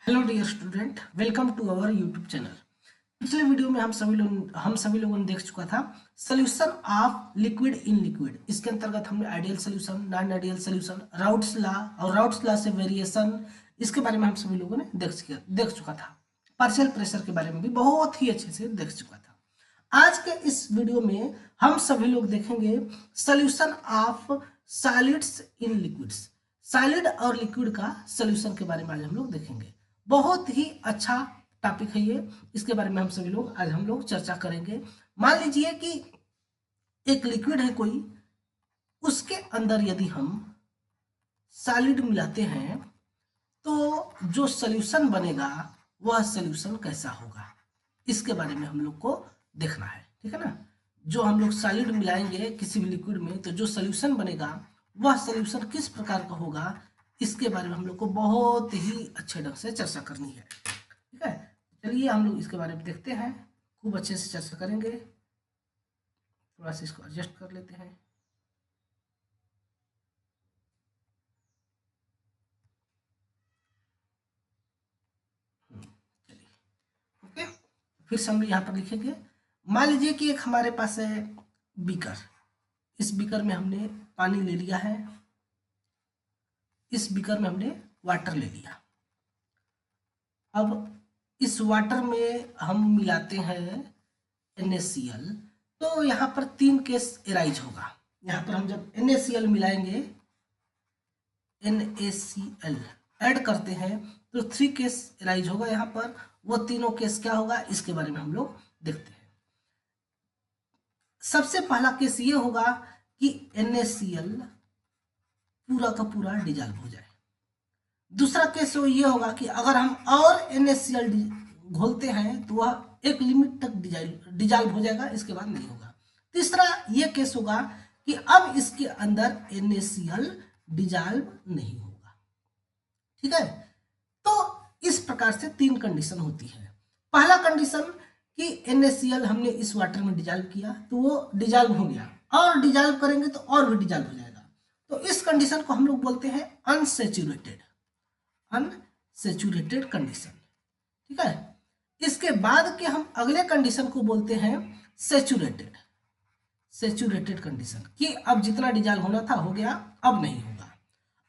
Hello dear student, welcome to our YouTube channel. पिछले video में हम सभी लोगों ने देख चुका था solution of liquid in liquid. इसके अंतर्गत हमने ideal solution, non ideal solution, Raoult's law और राउट्स लॉ से वेरिएशन, इसके बारे में हम सभी लोगों ने देख चुका था। पार्शियल प्रेशर के बारे में भी बहुत ही अच्छे से देख चुका था। आज के इस वीडियो में हम सभी लोग देखेंगे solution of solids in liquids. Solid और लिक्विड का सोल्यूशन के बारे में आज हम लोग देखेंगे। बहुत ही अच्छा टॉपिक है ये, इसके बारे में आज हम लोग चर्चा करेंगे। मान लीजिए कि एक लिक्विड है कोई, उसके अंदर यदि हम सॉलिड मिलाते हैं तो जो सोल्यूशन बनेगा वह सोल्यूशन कैसा होगा, इसके बारे में हम लोग को देखना है। ठीक है ना। जो हम लोग सॉलिड मिलाएंगे किसी भी लिक्विड में तो जो सोल्यूशन बनेगा वह सोल्यूशन किस प्रकार का होगा, इसके बारे में हम लोग को बहुत ही अच्छे ढंग से चर्चा करनी है। ठीक है, चलिए हम लोग इसके बारे में देखते हैं, खूब अच्छे से चर्चा करेंगे। थोड़ा सा इसको एडजस्ट कर लेते हैं। चलिए ओके, फिर से हम यहाँ पर लिखेंगे। मान लीजिए कि एक हमारे पास है बीकर। इस बीकर में हमने पानी ले लिया है, इस बीकर में हमने वाटर ले लिया। अब इस वाटर में हम मिलाते हैं NaCl, तो यहाँ पर 3 केस एराइज होगा। यहाँ पर हम जब NaCl मिलाएंगे, NaCl ऐड करते हैं तो 3 केस एराइज होगा यहाँ पर। वो तीनों केस क्या होगा, इसके बारे में हम लोग देखते हैं। सबसे पहला केस ये होगा कि NaCl पूरा का पूरा डिजॉल्व हो जाए। दूसरा केस ये होगा कि अगर हम और NaCl घोलते हैं तो वह एक लिमिट तक डिजॉल्व हो जाएगा, इसके बाद नहीं होगा। तीसरा ये केस होगा कि अब इसके अंदर NaCl डिजॉल्व नहीं होगा। ठीक है, तो इस प्रकार से 3 कंडीशन होती है। पहला कंडीशन कि NaCl हमने इस वाटर में डिजॉल्व किया तो वो डिजॉल्व हो गया, और डिजॉल्व करेंगे तो और भी डिजॉल्व हो जाएगा। तो इस कंडीशन को हम लोग बोलते हैं अनसेचुरेटेड कंडीशन। ठीक है, इसके बाद के हम अगले कंडीशन को बोलते हैं सेचुरेटेड कंडीशन, कि अब जितना डिजॉल्व होना था हो गया, अब नहीं होगा।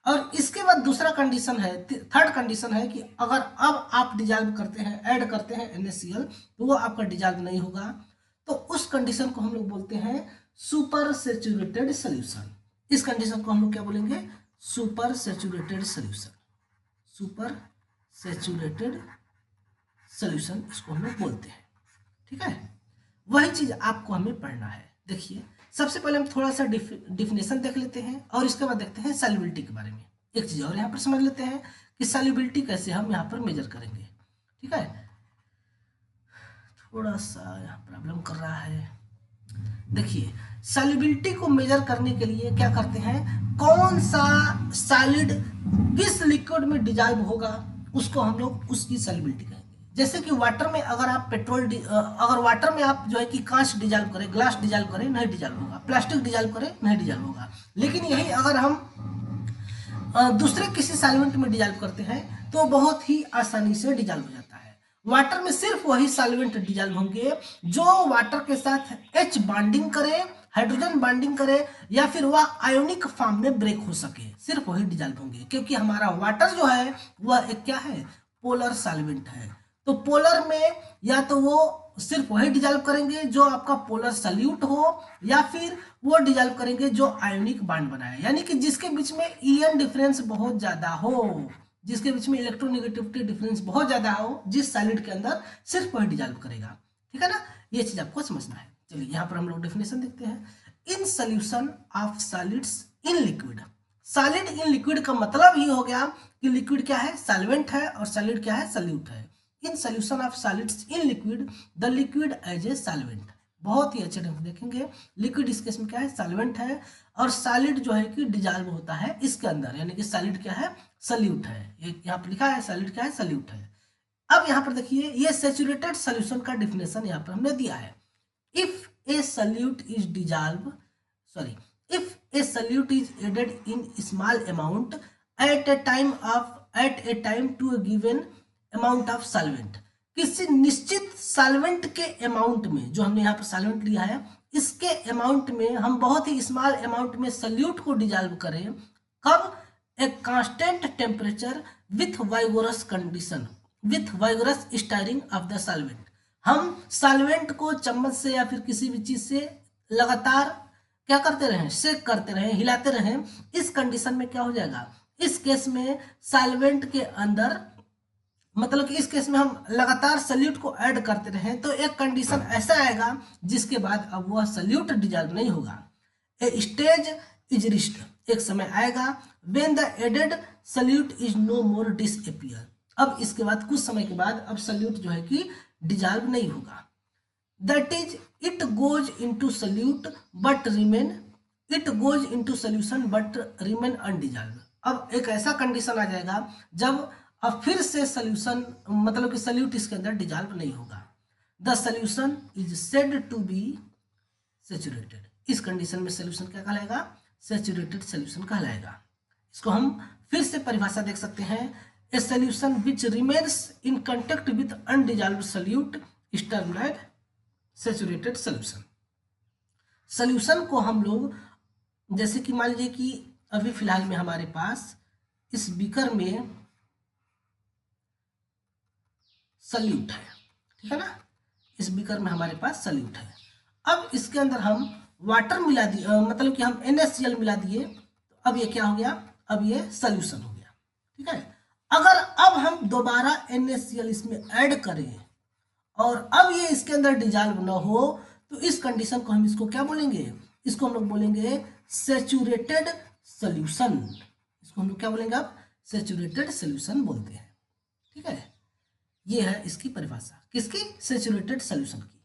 और इसके बाद दूसरा कंडीशन है, थर्ड कंडीशन है कि अगर अब आप डिजॉल्व करते हैं, ऐड करते हैं NaCl, तो वो आपका डिजॉल्व नहीं होगा। तो उस कंडीशन को हम लोग बोलते हैं सुपर सेचुरेटेड सोल्यूशन। इस कंडीशन को हम लोग क्या बोलेंगे, super saturated solution. Super saturated solution इसको हम लोग बोलते हैं। ठीक है, वही चीज आपको हमें पढ़ना है। देखिए, सबसे पहले हम थोड़ा सा डिफिनेशन देख लेते हैं और इसके बाद देखते हैं सॉल्युबिलिटी के बारे में। एक चीज और यहाँ पर समझ लेते हैं कि सॉल्युबिलिटी कैसे हम यहाँ पर मेजर करेंगे। ठीक है, थोड़ा सा यहाँ प्रॉब्लम कर रहा है। देखिए, सॉल्युबिलिटी को मेजर करने के लिए क्या करते हैं, कौन सा सॉलिड किस लिक्विड में डिजॉल्व होगा उसको हम लोग उसकी सॉल्युबिलिटी कहेंगे। जैसे कि वाटर में अगर आप अगर वाटर में आप जो है कि कांच डिजॉल्व करें, ग्लास डिजॉल्व करें, नहीं डिजॉल्व होगा। प्लास्टिक डिजॉल्व करें, नहीं डिजॉल्व होगा। लेकिन यही अगर हम दूसरे किसी सॉल्वेंट में डिजॉल्व करते हैं तो बहुत ही आसानी से डिजॉल्व हो जाता है। वाटर में सिर्फ वही सॉल्वेंट डिजॉल्व होंगे जो वाटर के साथ H बॉन्डिंग करे, हाइड्रोजन बॉन्डिंग करे, या फिर वह आयोनिक फॉर्म में ब्रेक हो सके, सिर्फ वही डिजॉल्व होंगे। क्योंकि हमारा वाटर जो है वह एक क्या है, पोलर सॉल्वेंट है। तो पोलर में या तो वो सिर्फ वही डिजॉल्व करेंगे जो आपका पोलर सल्यूट हो, या फिर वो डिजॉल्व करेंगे जो आयोनिक बॉन्ड बनाए, यानी कि जिसके बीच में EN डिफरेंस बहुत ज्यादा हो, जिसके बीच में इलेक्ट्रोनेगेटिविटी डिफरेंस बहुत ज्यादा हो, जिस सॉलिड के अंदर सिर्फ वही डिजॉल्व करेगा। ठीक है ना, ये चीज आपको समझना है। चलिए यहाँ पर हम लोग डेफिनेशन देखते हैं। इन solution of solids in liquid. Solid in liquid का मतलब ही हो गया कि लिक्विड क्या है, सॉल्वेंट है, और सॉलिड क्या है, सल्यूट है। In solution of solids in liquid, the liquid as a solvent. बहुत ही अच्छे ढंग से देखेंगे, लिक्विड इस केस में क्या है, सॉल्वेंट है, और सॉलिड जो है कि डिजॉल्व होता है इसके अंदर, यानी कि सॉलिड क्या है, सल्यूट है। यहाँ पर लिखा है सॉलिड क्या है, सल्यूट है। अब यहाँ पर देखिए, ये सैचुरेटेड सॉल्यूशन का डिफिनेशन यहाँ पर हमने दिया है। If a solute is dissolve sorry if a solute is added in small amount at a time to a given amount of solvent, किसी निश्चित सॉल्वेंट के अमाउंट में, जो हमने यहाँ पर सॉल्वेंट लिया है, इसके अमाउंट में हम बहुत ही स्मॉल अमाउंट में सल्यूट को डिजॉल्व करें, कब? A constant temperature with vigorous condition, with vigorous stirring of the solvent. हम सॉल्वेंट को चम्मच से या फिर किसी भी चीज से लगातार क्या करते रहें? शेक करते रहें, हिलाते रहें। इस कंडीशन में क्या हो जाएगा? इस केस में सॉल्वेंट के अंदर, मतलब कि इस केस में हम लगातार सल्यूट को ऐड करते रहें तो एक कंडीशन ऐसा आएगा जिसके बाद अब वह सल्यूट डिजॉल्व नहीं होगा। ए स्टेज इज रिच्ड, एक समय आएगा when the added solute is no more disappear. अब इसके बाद कुछ समय के बाद अब सल्यूट जो है कि डिजॉल्व नहीं होगा। That is it goes into solute but remain, it goes into solution but remain undissolve. अब एक ऐसा कंडीशन आ जाएगा जब अब फिर से सॉल्यूशन, मतलब कि सल्यूट इसके अंदर डिजॉल्व नहीं होगा। The solution is said to be saturated. इस कंडीशन में सॉल्यूशन क्या कहलाएगा? सैचुरेटेड सॉल्यूशन कहलाएगा। इसको हम फिर से परिभाषा देख सकते हैं। A solution which remains in contact with undissolved solute is termed as saturated solution. Solution को हम लोग, जैसे कि मान लीजिए कि अभी फिलहाल में हमारे पास इस बीकर में सल्यूट है, ठीक है ना, इस बीकर में हमारे पास सल्यूट है। अब इसके अंदर हम वाटर मिला दिए, मतलब कि हम NaCl मिला दिए, तो अब ये क्या हो गया? अब ये सॉल्यूशन हो गया, ठीक है। अगर अब हम दोबारा NaCl इसमें ऐड करें और अब ये इसके अंदर डिजॉल्व ना हो तो इस कंडीशन को हम इसको क्या बोलेंगे? इसको हम लोग बोलेंगे सैचुरेटेड सॉल्यूशन। इसको हम लोग क्या बोलेंगे? अब सैचुरेटेड सॉल्यूशन बोलते हैं, ठीक है। ये है इसकी परिभाषा, किसकी? सैचुरेटेड सॉल्यूशन की।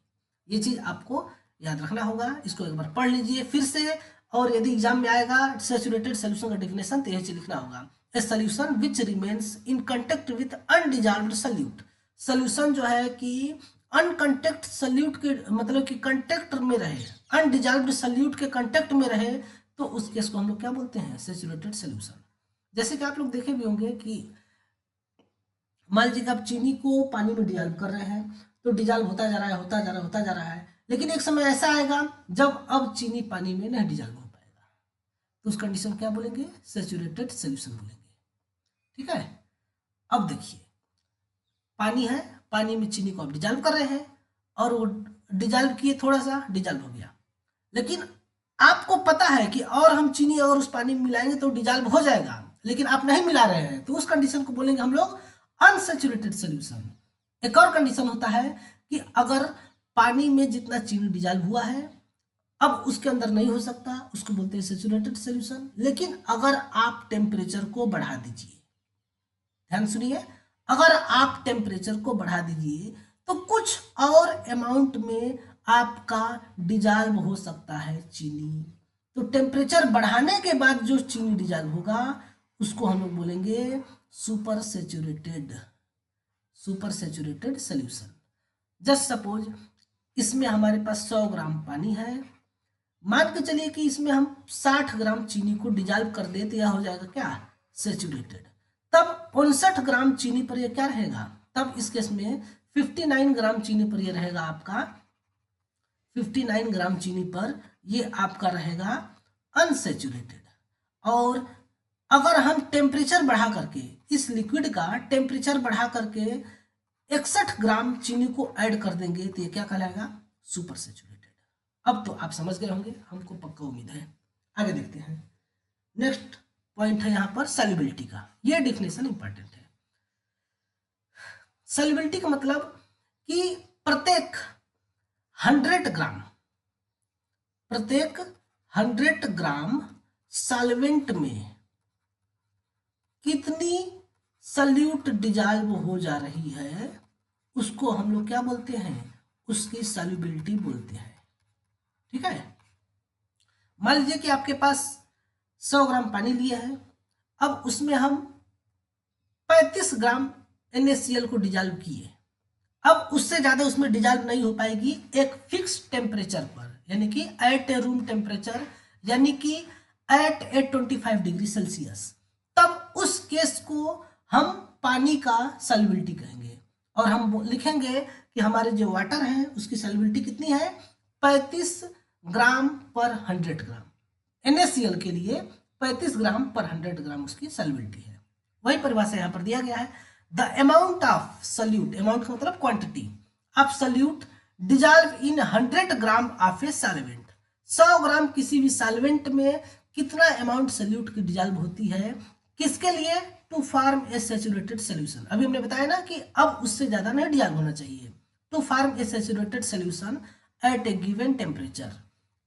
ये चीज आपको याद रखना होगा। इसको एक बार पढ़ लीजिए फिर से, और यदि एग्जाम में आएगा सैचुरेटेड सॉल्यूशन का डेफिनेशन तो यह चीज लिखना होगा। A solution which remains in contact with undissolved solute. Solution जो है कि अनकंटेक्ट सॉल्यूट के, मतलब कि कंटेक्ट में रहे, अनडिजॉल्व्ड सॉल्यूट के कंटेक्ट में रहे, तो उस केस को हम लोग क्या बोलते हैं? Saturated solution. जैसे कि आप लोग देखे भी होंगे कि मान लीजिए कि आप चीनी को पानी में डिजॉल्व कर रहे हैं तो डिजॉल्व होता जा रहा है, होता जा रहा है, होता जा रहा है, लेकिन एक समय ऐसा आएगा जब अब चीनी पानी में नहीं डिजॉल्व हो पाएगा, तो उस कंडीशन क्या बोलेंगे? सैचुरेटेड सॉल्यूशन बोलेंगे, ठीक है। अब देखिए, पानी है, पानी में चीनी को आप डिजॉल्व कर रहे हैं और वो डिजॉल्व किए, थोड़ा सा डिजॉल्व हो गया, लेकिन आपको पता है कि और हम चीनी और उस पानी में मिलाएंगे तो डिजॉल्व हो जाएगा, लेकिन आप नहीं मिला रहे हैं, तो उस कंडीशन को बोलेंगे हम लोग अनसैचुरेटेड सॉल्यूशन। एक और कंडीशन होता है कि अगर पानी में जितना चीनी डिजॉल्व हुआ है अब उसके अंदर नहीं हो सकता, उसको बोलते हैं सैचुरेटेड सॉल्यूशन। लेकिन अगर आप टेम्परेचर को बढ़ा दीजिए, ध्यान सुनिए, अगर आप टेम्परेचर को बढ़ा दीजिए तो कुछ और अमाउंट में आपका डिजॉल्व हो सकता है चीनी। तो टेम्परेचर बढ़ाने के बाद जो चीनी डिजॉल्व होगा उसको हम लोग बोलेंगे super saturated solution. Just suppose इसमें हमारे पास 100 ग्राम पानी है, मान के चलिए कि इसमें हम 60 ग्राम चीनी को डिजॉल्व कर दे तो यह हो जाएगा क्या? सैचुरेटेड। तब 59 ग्राम चीनी पर यह क्या रहेगा? तब इस केस में 59 ग्राम चीनी पर यह रहेगा आपका, 59 ग्राम चीनी पर ये आपका रहेगा अनसैचुरेटेड। और अगर हम टेम्परेचर बढ़ा करके, इस लिक्विड का टेम्परेचर बढ़ा करके 61 ग्राम चीनी को ऐड कर देंगे तो ये क्या कहलाएगा? Super saturated. अब तो आप समझ गए होंगे, हमको पक्का उम्मीद है। आगे देखते हैं, नेक्स्ट पॉइंट है यहाँ पर सॉल्युबिलिटी का। ये डेफिनेशन इंपॉर्टेंट है। सॉल्युबिलिटी का मतलब कि प्रत्येक 100 ग्राम सॉल्वेंट में कितनी सल्यूट डिजॉल्व हो जा रही है उसको हम लोग क्या बोलते हैं? उसकी सॉल्युबिलिटी बोलते हैं, ठीक है। मान लीजिए कि आपके पास 100 ग्राम पानी लिए हैं, अब उसमें हम 35 ग्राम NaCl को डिजॉल्व किए। अब उससे ज्यादा उसमें डिजॉल्व नहीं हो पाएगी एक फिक्स टेम्परेचर पर, यानी कि एट ए रूम टेम्परेचर, यानी कि एट ए 25 डिग्री सेल्सियस। तब उस केस को हम पानी का सॉल्युबिलिटी कहेंगे, और हम लिखेंगे कि हमारे जो वाटर है उसकी सॉल्युबिलिटी कितनी है, 35 ग्राम पर 100 ग्राम। NaCl के लिए 35 ग्राम पर 100 ग्राम उसकी सॉल्युबिलिटी है। वही परिभाषा यहाँ पर दिया गया है। The amount of solute, amount का मतलब quantity of solute dissolve in 100 gram of a solvent. 100 ग्राम किसी भी सॉल्वेंट में कितना अमाउंट सॉल्यूट की डिजॉल्व होती है, किसके लिए, to form a saturated solution. अभी हमने बताया ना कि अब उससे ज्यादा नहीं डिजॉल्व होना चाहिए। To form a saturated solution at a given temperature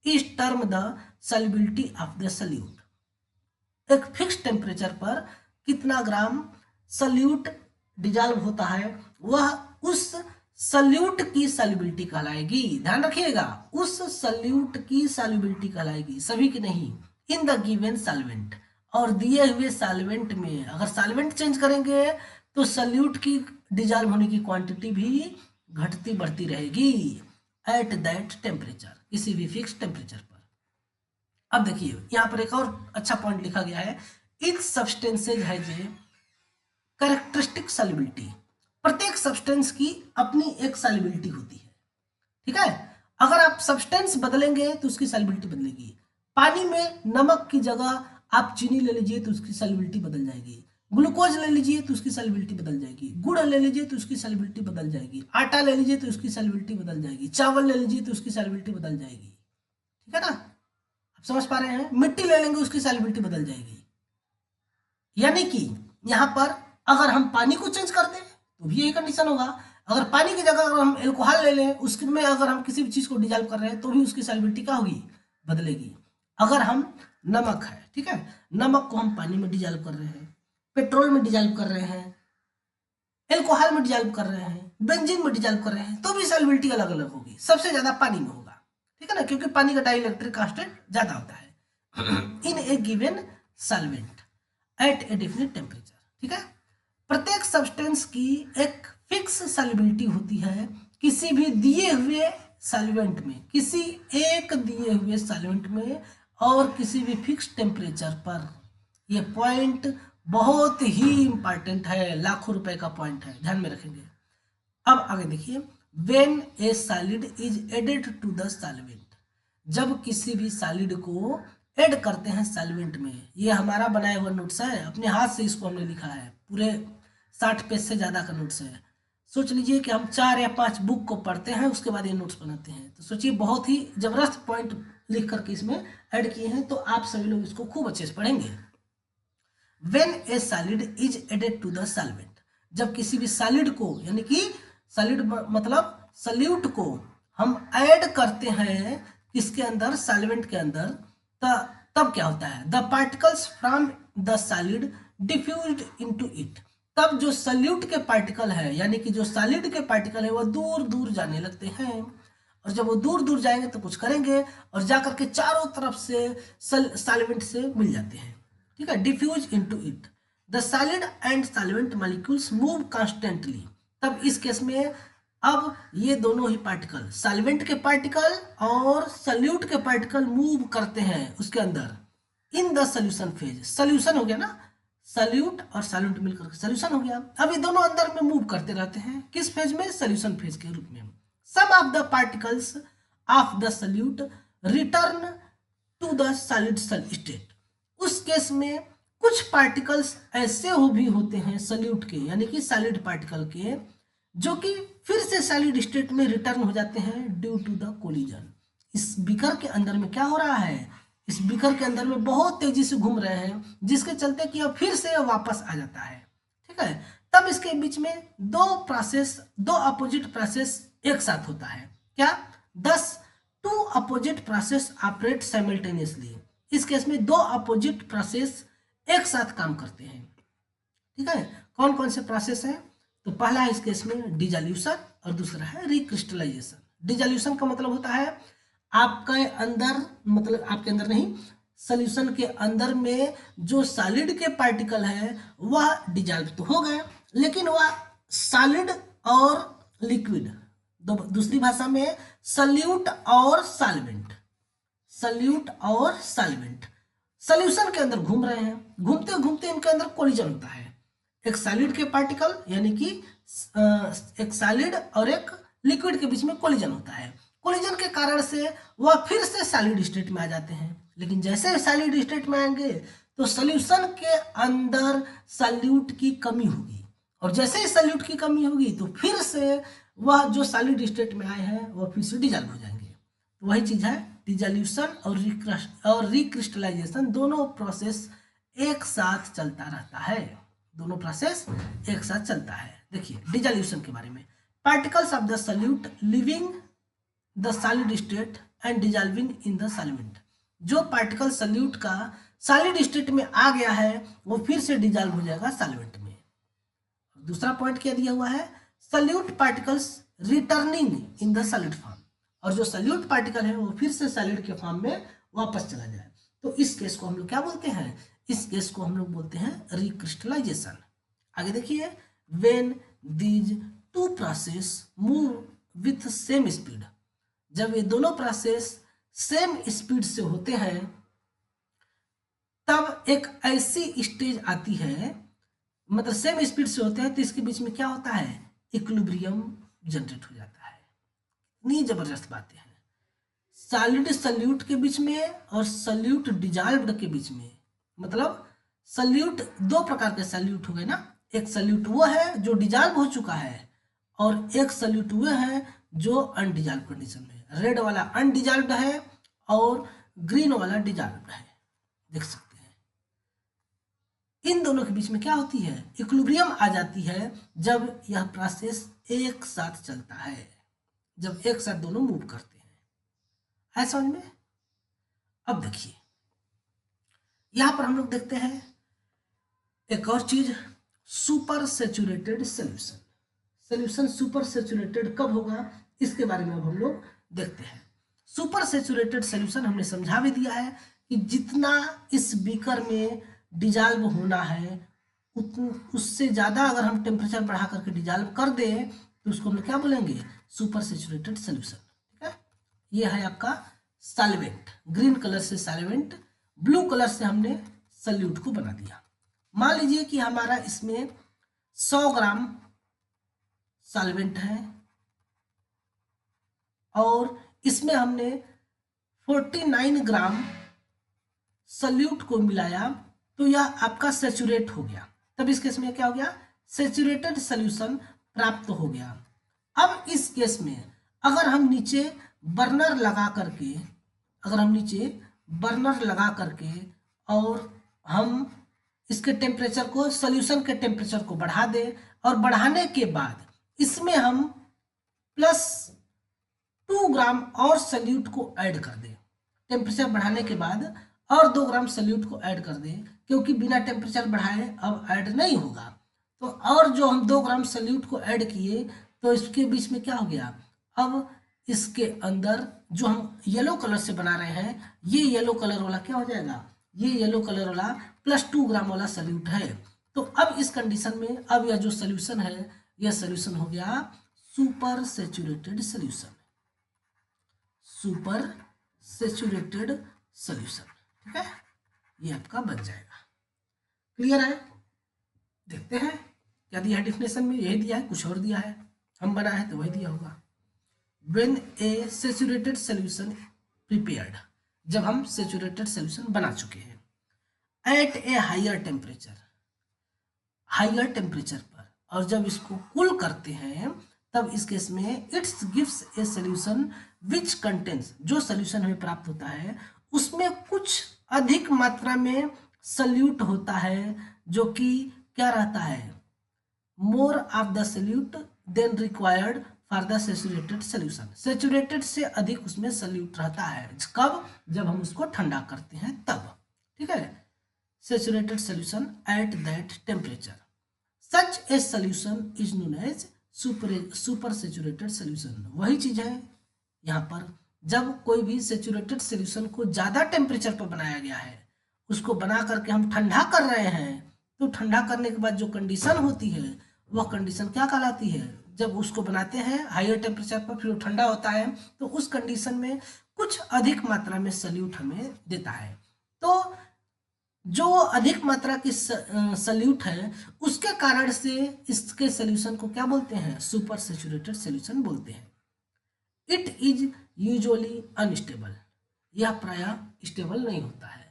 is term the solubility of the solute. एक फिक्स टेम्परेचर पर कितना ग्राम सॉल्यूट डिजॉल्व होता है, वह उस सॉल्यूट की सॉल्युबिलिटी कहलाएगी। ध्यान रखिएगा, उस सॉल्यूट की सॉल्युबिलिटी कहलाएगी, सभी की नहीं। इन द गिवन सॉल्वेंट, और दिए हुए सॉल्वेंट में अगर सॉल्वेंट चेंज करेंगे तो सॉल्यूट की डिजॉल्व होने की क्वांटिटी भी घटती बढ़ती रहेगी एट दैट टेम्परेचर, किसी भी फिक्स टेम्परेचर पर। अब देखिए यहाँ पर एक और अच्छा पॉइंट लिखा गया है, each substances has a characteristic solubility. प्रत्येक सब्सटेंस की अपनी एक सॉल्युबिलिटी होती है, ठीक है। अगर आप सब्सटेंस बदलेंगे तो उसकी सॉल्युबिलिटी बदलेगी। पानी में नमक की जगह आप चीनी ले लीजिए तो उसकी सॉल्युबिलिटी बदल जाएगी, ग्लूकोज ले लीजिए तो उसकी सॉल्युबिलिटी बदल जाएगी, गुड़ ले लीजिए तो उसकी सॉल्युबिलिटी बदल जाएगी, आटा ले लीजिए तो उसकी सॉल्युबिलिटी बदल जाएगी, चावल ले लीजिए तो उसकी सॉल्युबिलिटी बदल जाएगी, ठीक है ना। आप समझ पा रहे हैं, मिट्टी ले लेंगे उसकी सॉल्युबिलिटी बदल जाएगी। यानी कि यहाँ पर अगर हम पानी को चेंज कर दें तो भी यही कंडीशन होगा। अगर पानी की जगह अगर हम एल्कोहल ले लें, उसमें अगर हम किसी भी चीज को डिजॉल्व कर रहे हैं तो भी उसकी सॉल्युबिलिटी क्या होगी, बदलेगी। अगर हम नमक है, ठीक है, नमक को हम पानी में डिजॉल्व कर रहे हैं, पेट्रोल में डिजॉल्व कर रहे हैं, एल्कोहल में डिजॉल्व कर रहे हैं, बेंजीन में डिजॉल्व कर रहे हैं, तो भी सॉल्युबिलिटी अलग अलग होगी। सबसे ज्यादा पानी में होगा, ठीक है ना, क्योंकि पानी का डाइलेक्ट्रिक कांस्टेंट ज्यादा होता है in a given solvent at a definite temperature, ठीक है। प्रत्येक सब्सटेंस की एक फिक्स सॉल्युबिलिटी होती है किसी भी दिए हुए सॉल्वेंट में, किसी एक दिए हुए सॉल्वेंट में और किसी भी फिक्स टेम्परेचर पर। यह पॉइंट बहुत ही इंपॉर्टेंट है, लाखों रुपए का पॉइंट है, ध्यान में रखेंगे। अब आगे देखिए, when a solid is added to the solvent, जब किसी भी सॉलिड को ऐड करते हैं सॉल्वेंट में। ये हमारा बनाया हुआ नोट्स है, अपने हाथ से इसको हमने लिखा है, पूरे 60 पेज से ज़्यादा का नोट्स है। सोच लीजिए कि हम 4 या 5 बुक को पढ़ते हैं, उसके बाद ये नोट्स बनाते हैं। तो सोचिए, बहुत ही जबरदस्त पॉइंट लिख करके इसमें ऐड किए हैं, तो आप सभी लोग इसको खूब अच्छे से पढ़ेंगे। When a solid is added to the solvent, जब किसी भी सॉलिड को, यानी कि सॉलिड मतलब सॉल्यूट को हम ऐड करते हैं किसके अंदर, सॉल्वेंट के अंदर, तब क्या होता है, the particles from the solid diffused into it. तब जो सॉल्यूट के पार्टिकल है, यानी कि जो सॉलिड के पार्टिकल है, वो दूर दूर जाने लगते हैं, और जब वो दूर दूर जाएंगे तो कुछ करेंगे और जाकर के चारों तरफ से सॉल्वेंट से मिल जाते हैं, ठीक है। Diffuse into it, the solid and solvent molecules move constantly. तब इस केस में अब ये दोनों ही पार्टिकल, सॉल्वेंट के पार्टिकल और सॉल्यूट के पार्टिकल मूव करते हैं उसके अंदर in the solution phase. Solution हो गया ना, सॉल्यूट और सॉल्वेंट मिलकर सॉल्यूशन हो गया। अब ये दोनों अंदर में मूव करते रहते हैं, किस फेज में, सॉल्यूशन फेज के रूप में। Some of the particles of the solute return to the solid state. उस केस में कुछ पार्टिकल्स ऐसे भी होते हैं सॉल्यूट के, यानी कि सॉलिड पार्टिकल के, जो कि फिर से सॉलिड स्टेट में रिटर्न हो जाते हैं ड्यू टू द कोलिजन। इस बीकर के अंदर में क्या हो रहा है, इस बीकर के अंदर में बहुत तेजी से घूम रहे हैं, जिसके चलते कि अब फिर से वापस आ जाता है, ठीक है। तब इसके बीच में दो अपोजिट प्रोसेस एक साथ होता है, क्या, thus two opposite process operate simultaneously. इस केस में 2 अपोजिट प्रोसेस एक साथ काम करते हैं, ठीक है। कौन कौन से प्रोसेस हैं, तो पहला है इस केस में डिजोल्यूशन और दूसरा है रिक्रिस्टलाइजेशन। डिजोल्यूशन का मतलब होता है आपके अंदर, मतलब आपके अंदर नहीं, सॉल्यूशन के अंदर में जो सॉलिड के पार्टिकल है वह डिजॉल्व तो हो गए, लेकिन वह सॉलिड और लिक्विड, दूसरी भाषा में सॉल्यूट और सॉल्वेंट, सॉल्यूट और सॉल्वेंट सॉल्यूशन के अंदर घूम रहे हैं, घूमते घूमते इनके अंदर कोलिजन होता है। एक सॉलिड के पार्टिकल यानी कि एक सॉलिड और एक लिक्विड के बीच में कोलिजन होता है। कोलिजन के कारण से वह फिर से सॉलिड स्टेट में आ जाते हैं, लेकिन जैसे सॉलिड स्टेट में आएंगे तो सॉल्यूशन के अंदर सॉल्यूट की कमी होगी, और जैसे ही सॉल्यूट की कमी होगी तो फिर से वह जो सॉलिड स्टेट में आए हैं वह फिर से डिजॉल्व हो जाएंगे। तो वही चीज है, डिजोल्यूशन और रिक्रिस्टलाइजेशन दोनों प्रोसेस एक साथ चलता रहता है, दोनों प्रोसेस एक साथ चलता है। देखिए डिजोल्यूशन के बारे में, particles of the solute living the solid state and dissolving in the solvent. जो पार्टिकल सॉल्यूट का सॉलिड स्टेट में आ गया है वो फिर से डिजॉल्व हो जाएगा सॉल्वेंट में। दूसरा पॉइंट क्या दिया हुआ है, solute particles returning in the solid form, और जो सॉल्यूट पार्टिकल है वो फिर से सॉलिड के फॉर्म में वापस चला जाए। तो इस केस को हम लोग क्या बोलते हैं, इस केस को हम लोग बोलते हैं रिक्रिस्टलाइजेशन। आगे देखिए, when these two process move with same speed, जब ये दोनों प्रोसेस सेम स्पीड से होते हैं तब एक ऐसी स्टेज आती है, मतलब सेम स्पीड से होते हैं तो इसके बीच में क्या होता है, इक्विलिब्रियम जनरेट हो जाता है। इतनी जबरदस्त बातें हैं सॉलिड सॉल्यूट के बीच में और सॉल्यूट डिजॉल्व्ड के बीच में। मतलब सॉल्यूट दो प्रकार के सॉल्यूट हो गए ना, एक सॉल्यूट वो है जो डिजॉल्व हो चुका है और एक सॉल्यूट वो है जो अनडिजॉल्व कंडीशन में है। रेड वाला अनडिजॉल्व्ड है और ग्रीन वाला डिजॉल्व्ड है, देख सकते हैं। इन दोनों के बीच में क्या होती है, इक्विलिब्रियम आ जाती है जब यह प्रोसेस एक साथ चलता है, जब एक साथ दोनों मूव करते हैं। है समझ में? अब देखिए यहां पर हम लोग देखते हैं एक और चीज, super saturated solution. Solution super saturated कब होगा इसके बारे में अब हम लोग देखते हैं। सुपर सैचुरेटेड सॉल्यूशन हमने समझा भी दिया है कि जितना इस बीकर में डिजॉल्व होना है उससे ज़्यादा अगर हम टेम्परेचर बढ़ा करके डिजॉल्व कर दें तो उसको हम लोग क्या बोलेंगे, सुपर सैचुरेटेड सॉल्यूशन। ठीक है, ये है आपका सॉल्वेंट, ग्रीन कलर से सॉल्वेंट, ब्लू कलर से हमने सॉल्यूट को बना दिया। मान लीजिए कि हमारा इसमें 100 ग्राम सॉल्वेंट है और इसमें हमने 49 ग्राम सॉल्यूट को मिलाया तो यह आपका सैचुरेट हो गया। तब इस केस में क्या हो गया, सैचुरेटेड सॉल्यूशन प्राप्त हो गया। अब इस केस में अगर हम नीचे बर्नर लगा करके और हम इसके टेम्परेचर को, सॉल्यूशन के टेम्परेचर को बढ़ा दें और बढ़ाने के बाद इसमें हम +2 ग्राम और सॉल्यूट को ऐड कर दें, टेम्परेचर बढ़ाने के बाद और 2 ग्राम सॉल्यूट को ऐड कर दें, क्योंकि बिना टेम्परेचर बढ़ाए अब ऐड नहीं होगा। तो और जो हम 2 ग्राम सॉल्यूट को ऐड किए तो इसके बीच में क्या हो गया, अब इसके अंदर जो हम येलो कलर से बना रहे हैं ये येलो कलर वाला क्या हो जाएगा, ये येलो कलर वाला +2 ग्राम वाला सॉल्यूट है। तो अब इस कंडीशन में अब यह जो सॉल्यूशन है यह सॉल्यूशन हो गया super saturated solution, super saturated solution. ठीक है, ये आपका बन जाएगा। क्लियर है? देखते हैं क्या दिया है डेफिनेशन में, यही दिया है, कुछ और दिया है, हम बना है तो वही दिया होगा। When A saturated solution prepared, जब हम सैचुरेटेड सॉल्यूशन बना चुके हैं एट ए हायर टेम्परेचर पर, और जब इसको कूल करते हैं तब इस केस में it's gives A solution which contains, जो सॉल्यूशन हमें प्राप्त होता है उसमें कुछ अधिक मात्रा में सॉल्यूट होता है, जो कि क्या रहता है, more of the solute than required for the saturated solution, saturated से अधिक उसमें सॉल्यूट रहता है। कब, जब हम उसको ठंडा करते हैं तब। ठीक है, saturated solution at that temperature, such a solution is known as super saturated solution. वही चीज है यहाँ पर, जब कोई भी सैचुरेटेड सॉल्यूशन को ज़्यादा टेम्परेचर पर बनाया गया है, उसको बना करके हम ठंडा कर रहे हैं, तो ठंडा करने के बाद जो कंडीशन होती है वह कंडीशन क्या कहलाती है, जब उसको बनाते हैं हायर टेम्परेचर पर फिर वो ठंडा होता है तो उस कंडीशन में कुछ अधिक मात्रा में सॉल्यूट हमें देता है। तो जो अधिक मात्रा की सल्यूट है उसके कारण से इसके सोल्यूशन को क्या बोलते हैं, सुपर सैचुरेटेड सोल्यूशन बोलते हैं। इट इज यूजुअली अनस्टेबल, यह प्रायः स्टेबल नहीं होता है।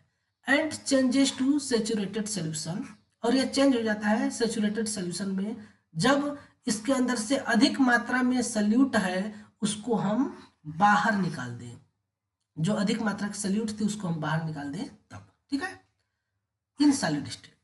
And changes to saturated solution, और यह चेंज हो जाता है सैचुरेटेड सोल्यूशन में जब इसके अंदर से अधिक मात्रा में सल्यूट है उसको हम बाहर निकाल दें, जो अधिक मात्रा की सल्यूट थी उसको हम बाहर निकाल दें तब, ठीक है, इन सॉलिड स्टेट।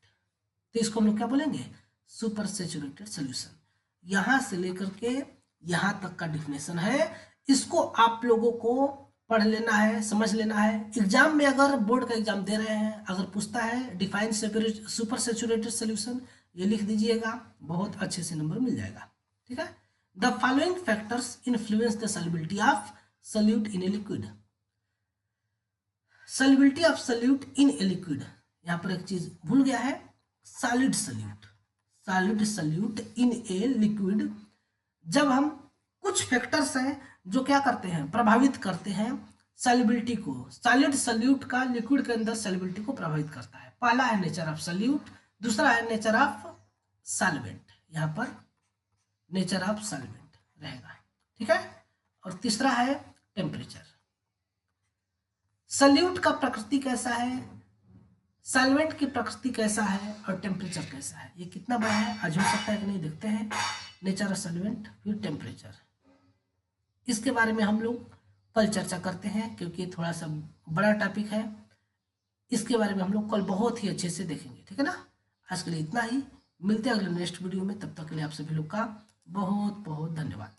तो इसको हम लोग क्या बोलेंगे, सुपर सैचुरेटेड सोल्यूशन। यहां से लेकर के यहां तक का डिफिनेशन है, इसको आप लोगों को पढ़ लेना है, समझ लेना है। एग्जाम में अगर बोर्ड का एग्जाम दे रहे हैं, अगर पूछता है डिफाइन सुपर सैचुरेटेड सोल्यूशन, ये लिख दीजिएगा, बहुत अच्छे से नंबर मिल जाएगा, ठीक है। The following factors influence the solubility of solute in a liquid. Solubility of solute in a liquid, यहाँ पर एक चीज भूल गया है, solid solute, solid solute in a liquid. जब हम कुछ फैक्टर्स हैं जो क्या करते हैं, प्रभावित करते हैं सॉल्युबिलिटी को, सॉलिड सॉल्यूट का लिक्विड के अंदर सॉल्युबिलिटी को प्रभावित करता है। पहला है नेचर ऑफ सॉल्यूट, दूसरा है नेचर ऑफ सॉल्वेंट, यहाँ पर नेचर ऑफ सॉल्वेंट रहेगा, ठीक है, और तीसरा है टेम्परेचर। सॉल्यूट का प्रकृति कैसा है, सॉल्वेंट की प्रकृति कैसा है, और टेम्परेचर कैसा है, ये कितना बड़ा है आज हो सकता है कि नहीं, देखते हैं। नेचर ऑफ सॉल्वेंट, फिर टेम्परेचर, इसके बारे में हम लोग कल चर्चा करते हैं क्योंकि ये थोड़ा सा बड़ा टॉपिक है। इसके बारे में हम लोग कल बहुत ही अच्छे से देखेंगे, ठीक है ना। आज के लिए इतना ही, मिलते हैं अगले नेक्स्ट वीडियो में, तब तक के लिए आप सभी लोग का बहुत बहुत धन्यवाद।